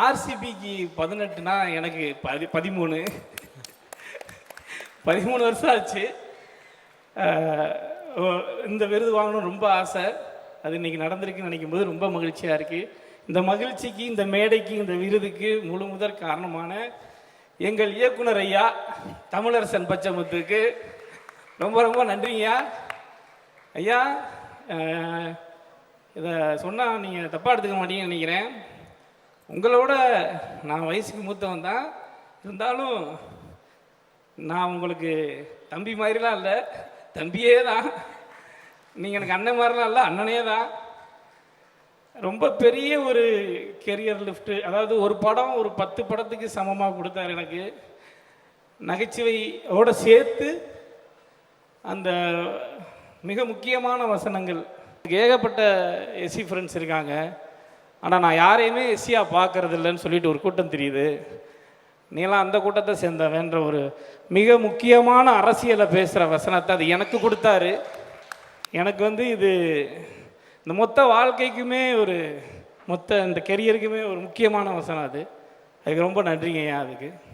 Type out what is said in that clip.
ஆர்சிபிக்கு 18னா எனக்கு 13 13 வருஷம் ஆச்சு. இந்த விருது வாங்கணும் ரொம்ப ஆசை. அது இன்றைக்கி நடந்திருக்குன்னு நினைக்கும் போது ரொம்ப மகிழ்ச்சியாக இருக்குது. இந்த மகிழ்ச்சிக்கு, இந்த மேடைக்கு, இந்த விருதுக்கு முழு முதற் காரணமான எங்கள் இயக்குனர் ஐயா தமிழரசன் பச்சைமுத்துக்கு ரொம்ப ரொம்ப நன்றிங்கய்யா. ஐயா, இதை சொன்னால் நீங்கள் தப்பாக எடுத்துக்க மாட்டீங்கன்னு நினைக்கிறேன். உங்களோட நான் வயசுக்கு மூத்தவன் தான், இருந்தாலும் நான் உங்களுக்கு தம்பி மாதிரிலாம் இல்லை, தம்பியே தான். நீங்கள் எனக்கு அண்ணன் மாதிரிலாம் இல்லை, அண்ணனே தான். ரொம்ப பெரிய ஒரு கெரியர் லிஃப்ட்டு, அதாவது ஒரு படம் ஒரு 10 படத்துக்கு சமமாக கொடுத்தார் எனக்கு. நகைச்சுவையோடு சேர்த்து அந்த மிக முக்கியமான வசனங்கள். ஏகப்பட்ட எஸ்சி ஃப்ரெண்ட்ஸ் இருக்காங்க, ஆனால் நான் யாரையுமே எஸ்சியாக பார்க்கறது இல்லைன்னு சொல்லிட்டு ஒரு கூட்டம் தெரியுது. நீலாம் அந்த கூட்டத்தை சேர்ந்தவன்ற ஒரு மிக முக்கியமான அரசியலை பேசுகிற வசனத்தை அது எனக்கு கொடுத்தாரு. எனக்கு இது இந்த மொத்த வாழ்க்கைக்குமே மொத்த இந்த கெரியருக்குமே ஒரு முக்கியமான வசனம் அது. அதுக்கு ரொம்ப நன்றிங்க ஐயா. அதுக்கு